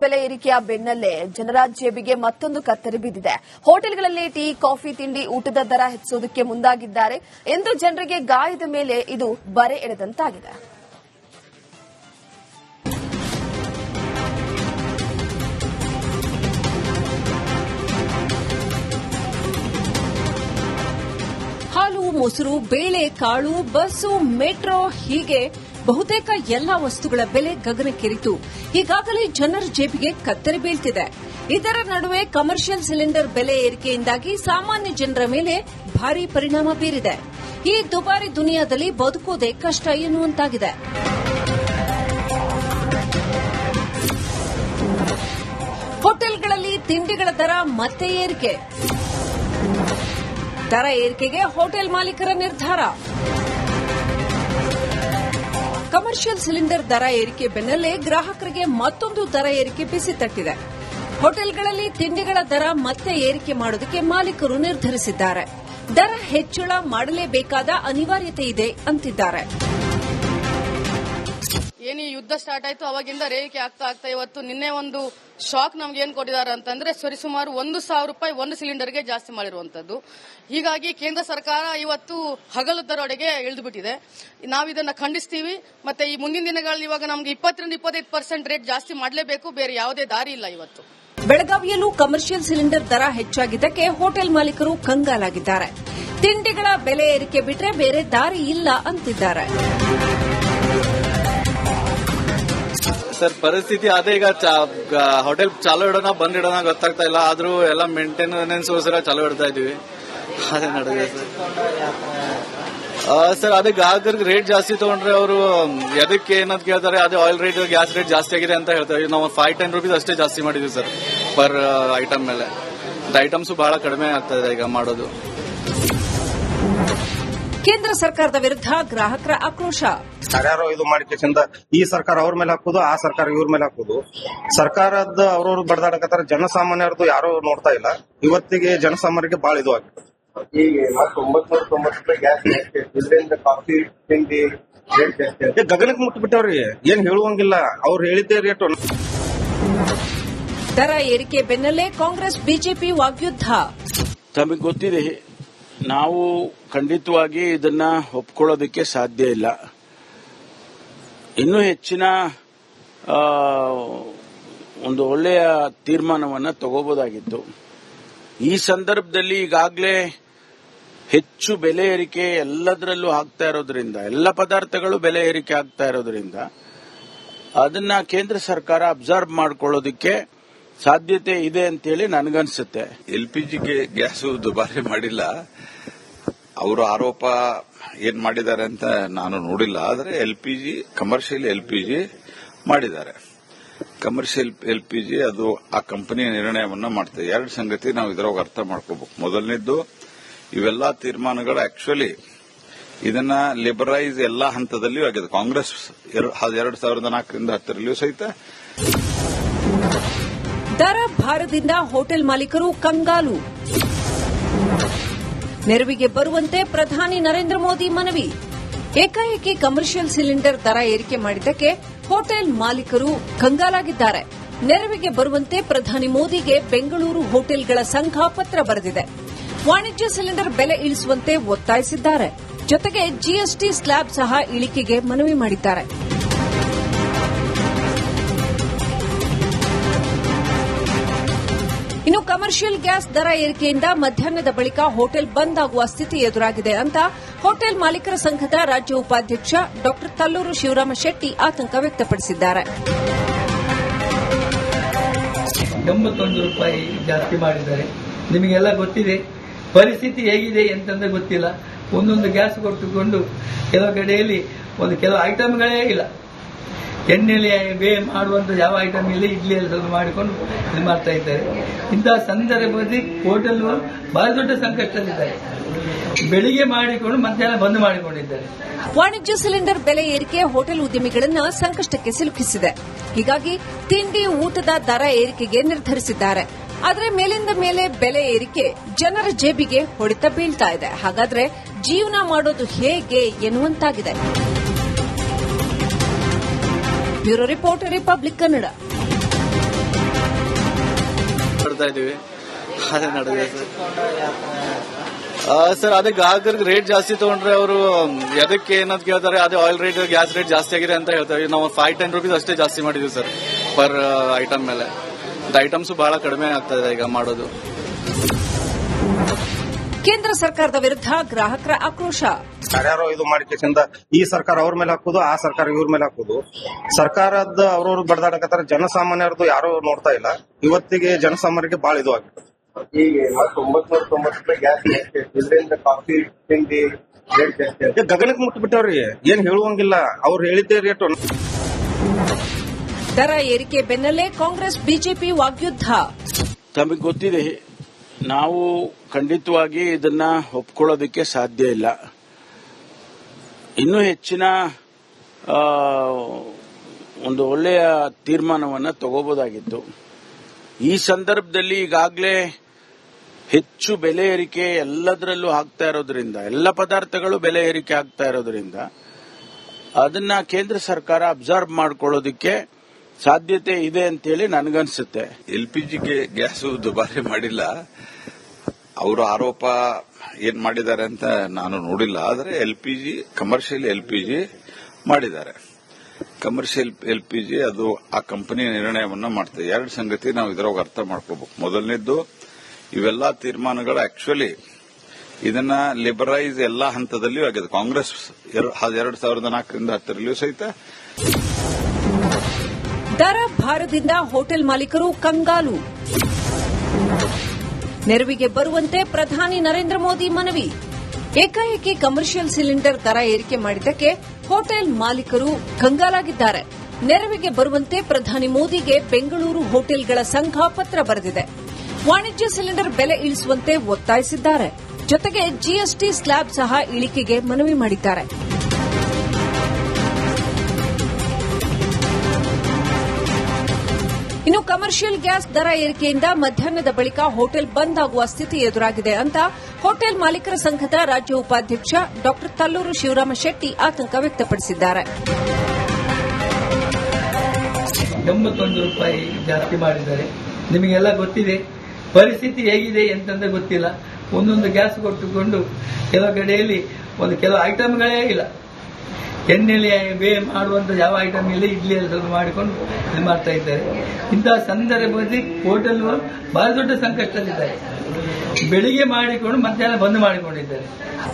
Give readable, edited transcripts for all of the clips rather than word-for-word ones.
ಬೆಲೆ ಏರಿಕೆಯ ಬೆನ್ನಲ್ಲೇ ಜನರ ಜೇಬಿಗೆ ಮತ್ತೊಂದು ಕತ್ತರಿ ಬಿದ್ದಿದೆ. ಹೋಟೆಲ್ಗಳಲ್ಲಿ ಟೀ, ಕಾಫಿ, ತಿಂಡಿ, ಊಟದ ದರ ಹೆಚ್ಚಿಸೋದಕ್ಕೆ ಮುಂದಾಗಿದ್ದಾರೆ ಎಂದು ಜನರಿಗೆ ಗಾಯದ ಮೇಲೆ ಇದು ಬರೆ ಎಳೆದಂತಾಗಿದೆ. ಹಾಲು, ಮೊಸರು, ಬೇಳೆ, ಕಾಳು, ಬಸ್ಸು, ಮೆಟ್ರೋ ಹೀಗೆ ಬಹುತೇಕ ಎಲ್ಲಾ ವಸ್ತುಗಳ ಬೆಲೆ ಗಗನಕ್ಕೇರಿತು. ಈಗಾಗಲೇ ಜನರ ಜೇಬಿಗೆ ಕತ್ತರಿ ಬೀಳ್ತಿದೆ. ಇದರ ನಡುವೆ ಕಮರ್ಷಿಯಲ್ ಸಿಲಿಂಡರ್ ಬೆಲೆ ಏರಿಕೆಯಿಂದಾಗಿ ಸಾಮಾನ್ಯ ಜನರ ಮೇಲೆ ಭಾರೀ ಪರಿಣಾಮ ಬೀರಿದೆ. ಈ ದುಬಾರಿ ದುನಿಯಾದಲ್ಲಿ ಬದುಕೋದೇ ಕಷ್ಟ ಎನ್ನುವಂತಾಗಿದೆ. ಹೋಟೆಲ್ಗಳಲ್ಲಿ ತಿಂಡಿಗಳ ದರ ಮತ್ತೆ ಏರಿಕೆ. ದರ ಏರಿಕೆಗೆ ಹೋಟೆಲ್ ಮಾಲೀಕರ ನಿರ್ಧಾರ. ಕಮರ್ಷಿಯಲ್ ಸಿಲಿಂಡರ್ ದರ ಏರಿಕೆ ಬೆನ್ನಲ್ಲೇ ಗ್ರಾಹಕರಿಗೆ ಮತ್ತೊಂದು ದರ ಏರಿಕೆ ಬಿಸಿ ತಟ್ಟಿದೆ. ಹೋಟೆಲ್ಗಳಲ್ಲಿ ತಿಂಡಿಗಳ ದರ ಮತ್ತೆ ಏರಿಕೆ ಮಾಡೋದಕ್ಕೆ ಮಾಲೀಕರು ನಿರ್ಧರಿಸಿದ್ದಾರೆ. ದರ ಹೆಚ್ಚಳ ಮಾಡಲೇಬೇಕಾದ ಅನಿವಾರ್ಯತೆ ಇದೆ ಅಂತಿದ್ದಾರೆ. ಏನು ಯುದ್ಧ ಸ್ಟಾರ್ಟ್ ಆಯ್ತು ಅವಾಗಿಂದ ರೇಖೆ ಆಗ್ತಾ ಇವತ್ತು ನಿನ್ನೆ ಒಂದು ಶಾಕ್ ನಮ್ಗೆ ಏನ್ ಕೊಟ್ಟಿದ್ದಾರೆ ಅಂತಂದ್ರೆ ಸರಿಸುಮಾರು 1,000 ರೂಪಾಯಿ ಒಂದು ಸಿಲಿಂಡರ್ಗೆ ಜಾಸ್ತಿ ಮಾಡಿರುವಂತದ್ದು. ಹೀಗಾಗಿ ಕೇಂದ್ರ ಸರ್ಕಾರ ಇವತ್ತು ಹಗಲು ದರೋಡೆಗೆ ಇಳಿದುಬಿಟ್ಟಿದೆ. ನಾವಿದನ್ನ ಖಂಡಿಸ್ತೀವಿ. ಮತ್ತೆ ಈ ಮುಂದಿನ ದಿನಗಳಲ್ಲಿ ಇವಾಗ ನಮ್ಗೆ 20-25% ರೇಟ್ ಜಾಸ್ತಿ ಮಾಡಲೇಬೇಕು. ಬೇರೆ ಯಾವುದೇ ದಾರಿ ಇಲ್ಲ. ಇವತ್ತು ಬೆಳಗಾವಿಯಲ್ಲೂ ಕಮರ್ಷಿಯಲ್ ಸಿಲಿಂಡರ್ ದರ ಹೆಚ್ಚಾಗಿದ್ದಕ್ಕೆ ಹೋಟೆಲ್ ಮಾಲೀಕರು ಕಂಗಾಲಾಗಿದ್ದಾರೆ. ತಿಂಡಿಗಳ ಬೆಲೆ ಏರಿಕೆ ಬಿಟ್ರೆ ಬೇರೆ ದಾರಿ ಇಲ್ಲ ಅಂತಿದ್ದಾರೆ. ಸರ್, ಪರಿಸ್ಥಿತಿ ಅದೇ. ಈಗ ಹೋಟೆಲ್ ಚಾಲೂ ಇಡೋಣ ಬಂದ್ ಇಡೋಣ ಗೊತ್ತಾಗ್ತಾ ಇಲ್ಲ. ಆದ್ರೂ ಎಲ್ಲ ಮೇಂಟೆನೆನ್ಸ್ಗೋಸ್ಕರ ಚಾಲೂ ಇಡ್ತಾ ಇದೀವಿ. ಅದೇ ನಡೆದಿದೆ ಸರ್. ಅದೇ ಗ್ರಾಹಕರಿಗೆ ರೇಟ್ ಜಾಸ್ತಿ ತಗೊಂಡ್ರೆ ಅವರು ಎದಕ್ಕೆ ಏನಂತ ಕೇಳ್ತಾರೆ. ಅದೇ ಆಯಿಲ್ ರೇಟ್, ಗ್ಯಾಸ್ ರೇಟ್ ಜಾಸ್ತಿ ಆಗಿದೆ ಅಂತ ಹೇಳ್ತಾರೆ. ನಾವು 5-10 ರೂಪೀಸ್ ಅಷ್ಟೇ ಜಾಸ್ತಿ ಮಾಡಿದ್ವಿ ಸರ್ ಪರ್ ಐಟಮ್ ಮೇಲೆ. ಐಟಮ್ಸ್ ಬಹಳ ಕಡಿಮೆ ಆಗ್ತಾ ಇದೆ ಈಗ ಮಾಡೋದು. ಕೇಂದ್ರ ಸರ್ಕಾರದ ವಿರುದ್ಧ ಗ್ರಾಹಕರ ಆಕ್ರೋಶ. ಯಾರ್ಯಾರೋ ಇದು ಮಾಡಿಕೆಸಿಂದ ಈ ಸರ್ಕಾರ ಅವ್ರ ಮೇಲೆ ಹಾಕೋದು, ಆ ಸರ್ಕಾರ ಇವ್ರ ಮೇಲೆ ಹಾಕೋದು. ಸರ್ಕಾರದ ಅವ್ರವ್ರು ಬಡದಾಡಕತ್ತಾರ. ಜನಸಾಮಾನ್ಯರದು ಯಾರು ನೋಡ್ತಾ ಇಲ್ಲ. ಇವತ್ತಿಗೆ ಜನಸಾಮಾನ್ಯರಿಗೆ ಬಹಳ ಇದು ಆಗಿದೆ. ಈಗ 990 ರೂಪಾಯಿ ಗ್ಯಾಸ್ ಇದರಿಂದ ಕಾಫಿ ತಿಂಡಿ ಗಗನಕ್ಕೆ ಮುಟ್ಬಿಟ್ಟವ್ರಿ. ಏನ್ ಹೇಳುವಂಗಿಲ್ಲ. ಅವ್ರು ಹೇಳಿದ್ದೇ ರೇಟ್. ದರ ಏರಿಕೆ ಬೆನ್ನಲ್ಲೇ ಕಾಂಗ್ರೆಸ್ ಬಿಜೆಪಿ ವಾಗ್ಯುದ್ಧ. ತಮಗೆ ಗೊತ್ತಿದೆ, ನಾವು ಖಂಡಿತವಾಗಿ ಇದನ್ನ ಒಪ್ಕೊಳ್ಳೋದಕ್ಕೆ ಸಾಧ್ಯ ಇಲ್ಲ. ಇನ್ನೂ ಹೆಚ್ಚಿನ ಒಂದು ಒಳ್ಳೆಯ ತೀರ್ಮಾನವನ್ನು ತಗೋಬಹುದಾಗಿತ್ತು. ಈ ಸಂದರ್ಭದಲ್ಲಿ ಈಗಾಗಲೇ ಹೆಚ್ಚು ಬೆಲೆ ಏರಿಕೆ ಎಲ್ಲದರಲ್ಲೂ ಆಗ್ತಾ ಇರೋದ್ರಿಂದ, ಎಲ್ಲ ಪದಾರ್ಥಗಳು ಬೆಲೆ ಏರಿಕೆ ಆಗ್ತಾ ಇರೋದ್ರಿಂದ ಅದನ್ನ ಕೇಂದ್ರ ಸರ್ಕಾರ ಅಬ್ಸರ್ವ್ ಮಾಡ್ಕೊಳ್ಳೋದಕ್ಕೆ ಸಾಧ್ಯತೆ ಇದೆ ಅಂತೇಳಿ ನನಗನ್ಸುತ್ತೆ. ಎಲ್ಪಿಜಿಗೆ ಗ್ಯಾಸ್ ದುಬಾರಿ ಮಾಡಿಲ್ಲ. ಅವರು ಆರೋಪ ಏನ್ ಮಾಡಿದ್ದಾರೆ ಅಂತ ನಾನು ನೋಡಿಲ್ಲ. ಆದರೆ ಎಲ್ಪಿಜಿ, ಕಮರ್ಷಿಯಲ್ ಎಲ್ಪಿಜಿ ಮಾಡಿದ್ದಾರೆ. ಕಮರ್ಷಿಯಲ್ ಎಲ್ಪಿಜಿ ಅದು ಆ ಕಂಪನಿ ನಿರ್ಣಯವನ್ನ ಮಾಡ್ತದೆ. ಎರಡು ಸಂಗತಿ ನಾವು ಇದರೊಳಗೆ ಅರ್ಥ ಮಾಡ್ಕೋಬೇಕು. ಮೊದಲನೇದ್ದು, ಇವೆಲ್ಲ ತೀರ್ಮಾನಗಳು ಆಕ್ಚುಲಿ ಇದನ್ನ ಲಿಬರೈಸ್ ಎಲ್ಲಾ ಹಂತದಲ್ಲಿಯೂ ಆಗಿದೆ. ಕಾಂಗ್ರೆಸ್ 2004ರಿಂದ 10ರಲ್ಲಿಯೂ ಸಹಿತ. ದರ ಭಾರದಿಂದ ಹೋಟೆಲ್ ಮಾಲೀಕರು ಕಂಗಾಲು. ನೆರವಿಗೆ ಬರುವಂತೆ ಪ್ರಧಾನಿ ನರೇಂದ್ರ ಮೋದಿ ಮನವಿ. ಏಕಾಏಕಿ ಕಮರ್ಷಿಯಲ್ ಸಿಲಿಂಡರ್ ದರ ಏರಿಕೆ ಮಾಡಿದ್ದಕ್ಕೆ ಹೋಟೆಲ್ ಮಾಲೀಕರು ಕಂಗಾಲಾಗಿದ್ದಾರೆ. ನೆರವಿಗೆ ಬರುವಂತೆ ಪ್ರಧಾನಿ ಮೋದಿಗೆ ಬೆಂಗಳೂರು ಹೋಟೆಲ್ಗಳ ಸಂಘ ಪತ್ರ ಬರೆದಿದೆ. ವಾಣಿಜ್ಯ ಸಿಲಿಂಡರ್ ಬೆಲೆ ಇಳಿಸುವಂತೆ ಒತ್ತಾಯಿಸಿದ್ದಾರೆ. ಜೊತೆಗೆ ಜಿಎಸ್ಟಿ ಸ್ಲ್ಯಾಬ್ ಸಹ ಇಳಿಕೆಗೆ ಮನವಿ ಮಾಡಿದ್ದಾರೆ. ಇನ್ನು ಕಮರ್ಷಿಯಲ್ ಗ್ಯಾಸ್ ದರ ಏರಿಕೆಯಿಂದ ಮಧ್ಯಾಹ್ನದ ಬಳಿಕ ಹೋಟೆಲ್ ಬಂದ್ ಆಗುವ ಸ್ಥಿತಿ ಎದುರಾಗಿದೆ ಅಂತ ಹೋಟೆಲ್ ಮಾಲೀಕರ ಸಂಘದ ರಾಜ್ಯ ಉಪಾಧ್ಯಕ್ಷ ಡಾ ತಲ್ಲೂರು ಶಿವರಾಮ ಶೆಟ್ಟಿ ಆತಂಕ ವ್ಯಕ್ತಪಡಿಸಿದ್ದಾರೆ. 81 ರೂಪಾಯಿ ಜಾಸ್ತಿ ಮಾಡಿದ್ದಾರೆ. ನಿಮಗೆಲ್ಲ ಗೊತ್ತಿದೆ ಪರಿಸ್ಥಿತಿ ಹೇಗಿದೆ ಅಂತಂದ್ರೆ ಗೊತ್ತಿಲ್ಲ. ಒಂದೊಂದು ಗ್ಯಾಸ್ ಕೊಟ್ಟುಕೊಂಡು ಕೆಲವು ಕಡೆಯಲ್ಲಿ ಕೆಲವು ಐಟಮ್ಗಳೇ ಇಲ್ಲ. ಎಣ್ಣೆಯಲ್ಲಿ ಮಾಡುವಂತ ಯಾವ ಐಟಮ್ ಇಲ್ಲ. ಇಡ್ಲಿಯಲ್ಲಿ ಸ್ವಲ್ಪ ಮಾಡಿಕೊಂಡು ಇದು ಮಾಡ್ತಾ ಇದ್ದಾರೆ. ಇಂತಹ ಸಂದರ್ಭದಲ್ಲಿ ಹೋಟೆಲ್ ಬಹಳ ದೊಡ್ಡ ಸಂಕಷ್ಟದಲ್ಲಿದ್ದಾರೆ. ಬೆಳಿಗ್ಗೆ ಮಾಡಿಕೊಂಡು ಮಧ್ಯಾಹ್ನ ಬಂದ್ ಮಾಡಿಕೊಂಡಿದ್ದಾರೆ. ವಾಣಿಜ್ಯ ಸಿಲಿಂಡರ್ ಬೆಲೆ ಏರಿಕೆ ಹೋಟೆಲ್ ಉದ್ಯಮಿಗಳನ್ನು ಸಂಕಷ್ಟಕ್ಕೆ ಸಿಲುಕಿಸಿದೆ. ಹೀಗಾಗಿ ತಿಂಡಿ, ಊಟದ ದರ ಏರಿಕೆಗೆ ನಿರ್ಧರಿಸಿದ್ದಾರೆ. ಆದರೆ ಮೇಲಿಂದ ಮೇಲೆ ಬೆಲೆ ಏರಿಕೆ ಜನರ ಜೇಬಿಗೆ ಹೊಡೆತ ಬೀಳ್ತಾ ಇದೆ. ಹಾಗಾದ್ರೆ ಜೀವನ ಮಾಡೋದು ಹೇಗೆ ಎನ್ನುವಂತಾಗಿದೆ. Bureau report, republic Kannada. ಮಾಡ್ತಾ ಇದೀವಿ, ಅದೇ ನಡೆದಿದೆ ಸರ್. ಅದೇ ಗ್ರಾಹಕರಿಗೆ ರೇಟ್ ಜಾಸ್ತಿ ತಗೊಂಡ್ರೆ ಅವರು ಎದಕ್ಕೆ ಏನಂತ ಕೇಳ್ತಾರೆ, ಅದೇ ಆಯಿಲ್ ರೇಟ್ ಗ್ಯಾಸ್ ರೇಟ್ ಜಾಸ್ತಿ ಆಗಿದೆ ಅಂತ ಹೇಳ್ತಾರೆ. ನಾವು 5-10 ರೂಪೀಸ್ ಅಷ್ಟೇ ಜಾಸ್ತಿ ಮಾಡಿದೀವಿ ಸರ್ ಪರ್ ಐಟಮ್ ಮೇಲೆ. ಐಟಮ್ಸ್ ಬಹಳ ಕಡಿಮೆ ಆಗ್ತಾ ಇದೆ ಈಗ ಮಾಡೋದು. ಕೇಂದ್ರ ಸರ್ಕಾರದ ವಿರುದ್ಧ ಗ್ರಾಹಕರ ಆಕ್ರೋಶ. ಯಾರ್ಯಾರೋ ಇದು ಮಾಡಿಕೆಸಿಂದ ಈ ಸರ್ಕಾರ ಅವ್ರ ಮೇಲೆ ಹಾಕುದು, ಆ ಸರ್ಕಾರ ಇವ್ರ ಮೇಲೆ ಹಾಕುದು. ಸರ್ಕಾರದ ಅವ್ರವ್ರು ಬಡದಾಡಕತ್ತಾರ, ಜನಸಾಮಾನ್ಯರದು ಯಾರು ನೋಡ್ತಾ ಇಲ್ಲ. ಇವತ್ತಿಗೆ ಜನಸಾಮಾನ್ಯರಿಗೆ ಬಹಳ ಇದು ಆಗಿದೆ. ಈಗ 990 ಗ್ಯಾಸ್ ಇದರಿಂದ ಕಾಫಿ ತಿಂಡಿ ರೇಟ್ ಜಾಸ್ತಿ ಗಗನಕ್ಕೆ ಮುಟ್ಬಿಟ್ಟವ್ರಿ, ಏನ್ ಹೇಳುವಂಗಿಲ್ಲ. ಅವ್ರು ಹೇಳಿದ್ದೇ ರೇಟ್. ದರ ಏರಿಕೆ ಬೆನ್ನಲ್ಲೇ ಕಾಂಗ್ರೆಸ್ ಬಿಜೆಪಿ ವಾಗ್ಯುದ್ಧ. ತಮಗೆ ಗೊತ್ತಿದೆ, ನಾವು ಖಂಡಿತವಾಗಿ ಇದನ್ನ ಒಪ್ಕೊಳ್ಳೋದಕ್ಕೆ ಸಾಧ್ಯ ಇಲ್ಲ. ಇನ್ನೂ ಹೆಚ್ಚಿನ ಒಂದು ಒಳ್ಳೆಯ ತೀರ್ಮಾನವನ್ನು ತಗೋಬಹುದಾಗಿತ್ತು. ಈ ಸಂದರ್ಭದಲ್ಲಿ ಈಗಾಗಲೇ ಹೆಚ್ಚು ಬೆಲೆ ಏರಿಕೆ ಎಲ್ಲದರಲ್ಲೂ ಆಗ್ತಾ ಇರೋದ್ರಿಂದ, ಎಲ್ಲ ಪದಾರ್ಥಗಳು ಬೆಲೆ ಏರಿಕೆ ಆಗ್ತಾ ಇರೋದ್ರಿಂದ ಅದನ್ನ ಕೇಂದ್ರ ಸರ್ಕಾರ ಅಬ್ಸರ್ವ್ ಮಾಡ್ಕೊಳ್ಳೋದಕ್ಕೆ ಸಾಧ್ಯತೆ ಇದೆ ಅಂತೇಳಿ ನನಗನ್ಸುತ್ತೆ. ಎಲ್ಪಿಜಿಗೆ ಗ್ಯಾಸ್ ದುಬಾರಿ ಮಾಡಿಲ್ಲ, ಅವರು ಆರೋಪ ಏನ್ ಮಾಡಿದ್ದಾರೆ ಅಂತ ನಾನು ನೋಡಿಲ್ಲ. ಆದರೆ ಎಲ್ಪಿಜಿ ಕಮರ್ಷಿಯಲ್ ಎಲ್ಪಿಜಿ ಮಾಡಿದ್ದಾರೆ. ಕಮರ್ಷಿಯಲ್ ಎಲ್ಪಿಜಿ ಅದು ಆ ಕಂಪನಿ ನಿರ್ಣಯವನ್ನ ಮಾಡ್ತದೆ. ಎರಡು ಸಂಗತಿ ನಾವು ಇದರೊಳಗೆ ಅರ್ಥ ಮಾಡ್ಕೋಬೇಕು. ಮೊದಲನೇದ್ದು, ಇವೆಲ್ಲ ತೀರ್ಮಾನಗಳು ಆಕ್ಚುಲಿ ಇದನ್ನ ಲಿಬರೈಸ್ ಎಲ್ಲಾ ಹಂತದಲ್ಲಿಯೂ ಆಗಿದೆ. ಕಾಂಗ್ರೆಸ್ 2004ರಿಂದ 10ರಲ್ಲಿಯೂ ಸಹಿತ. ದರ ಭಾರದಿಂದ ಹೋಟೆಲ್ ಮಾಲೀಕರು ಕಂಗಾಲು. ನೆರವಿಗೆ ಬರುವಂತೆ ಪ್ರಧಾನಿ ನರೇಂದ್ರ ಮೋದಿ ಮನವಿ. ಏಕಾಏಕಿ ಕಮರ್ಷಿಯಲ್ ಸಿಲಿಂಡರ್ ದರ ಏರಿಕೆ ಮಾಡಿದ್ದಕ್ಕೆ ಹೋಟೆಲ್ ಮಾಲೀಕರು ಕಂಗಾಲಾಗಿದ್ದಾರೆ. ನೆರವಿಗೆ ಬರುವಂತೆ ಪ್ರಧಾನಿ ಮೋದಿಗೆ ಬೆಂಗಳೂರು ಹೋಟೆಲ್ಗಳ ಸಂಘ ಪತ್ರ ಬರೆದಿದೆ. ವಾಣಿಜ್ಯ ಸಿಲಿಂಡರ್ ಬೆಲೆ ಇಳಿಸುವಂತೆ ಒತ್ತಾಯಿಸಿದ್ದಾರೆ. ಜೊತೆಗೆ ಜಿಎಸ್ಟಿ ಸ್ಲ್ಯಾಬ್ ಸಹ ಇಳಿಕೆಗೆ ಮನವಿ ಮಾಡಿದ್ದಾರೆ. ಇನ್ನು ಕಮರ್ಷಿಯಲ್ ಗ್ಯಾಸ್ ದರ ಏರಿಕೆಯಿಂದ ಮಧ್ಯಾಹ್ನದ ಬಳಿಕ ಹೋಟೆಲ್ ಬಂದ್ ಆಗುವ ಸ್ಥಿತಿ ಎದುರಾಗಿದೆ ಅಂತ ಹೋಟೆಲ್ ಮಾಲೀಕರ ಸಂಘದ ರಾಜ್ಯ ಉಪಾಧ್ಯಕ್ಷ ಡಾ ತಲ್ಲೂರು ಶಿವರಾಮ ಶೆಟ್ಟಿ ಆತಂಕ ವ್ಯಕ್ತಪಡಿಸಿದ್ದಾರೆ. 81 ರೂಪಾಯಿ ಜಾಸ್ತಿ ಮಾಡಿದ್ದಾರೆ. ನಿಮಗೆಲ್ಲ ಗೊತ್ತಿದೆ ಪರಿಸ್ಥಿತಿ ಹೇಗಿದೆ ಅಂತಂದ ಗೊತ್ತಿಲ್ಲ. ಒಂದೊಂದು ಗ್ಯಾಸ್ ಕೊಟ್ಟುಕೊಂಡು ಕೆಲವು ಕಡೆಯಲ್ಲಿ ಕೆಲವು ಐಟಮ್ಗಳೇ ಇಲ್ಲ. ಎಣ್ಣೆಯಲ್ಲಿ ಮಾಡುವಂತ ಯಾವ ಐಟಮ್ ಇಲ್ಲ, ಇಡ್ಲಿಯಲ್ಲಿ ಸ್ವಲ್ಪ ಮಾಡಿಕೊಂಡು ಇದು ಮಾಡ್ತಾ ಇದ್ದಾರೆ. ಇಂತಹ ಸಂದರ್ಭದಲ್ಲಿ ಹೋಟೆಲ್ ಬಹಳ ದೊಡ್ಡ ಸಂಕಷ್ಟದಲ್ಲಿದ್ದಾರೆ. ಬೆಳಿಗ್ಗೆ ಮಾಡಿಕೊಂಡು ಮಧ್ಯಾಹ್ನ ಬಂದ್ ಮಾಡಿಕೊಂಡಿದ್ದಾರೆ.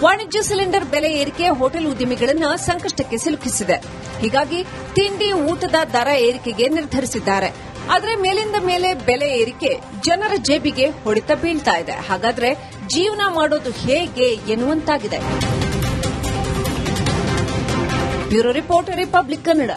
ವಾಣಿಜ್ಯ ಸಿಲಿಂಡರ್ ಬೆಲೆ ಏರಿಕೆ ಹೋಟೆಲ್ ಉದ್ಯಮಿಗಳನ್ನು ಸಂಕಷ್ಟಕ್ಕೆ ಸಿಲುಕಿಸಿದೆ. ಹೀಗಾಗಿ ತಿಂಡಿ ಊಟದ ದರ ಏರಿಕೆಗೆ ನಿರ್ಧರಿಸಿದ್ದಾರೆ. ಆದರೆ ಮೇಲಿಂದ ಮೇಲೆ ಬೆಲೆ ಏರಿಕೆ ಜನರ ಜೇಬಿಗೆ ಹೊಡೆತ ಬೀಳ್ತಾ ಇದೆ. ಹಾಗಾದ್ರೆ ಜೀವನ ಮಾಡೋದು ಹೇಗೆ ಎನ್ನುವಂತಾಗಿದೆ. Bureau report, republic Kannada.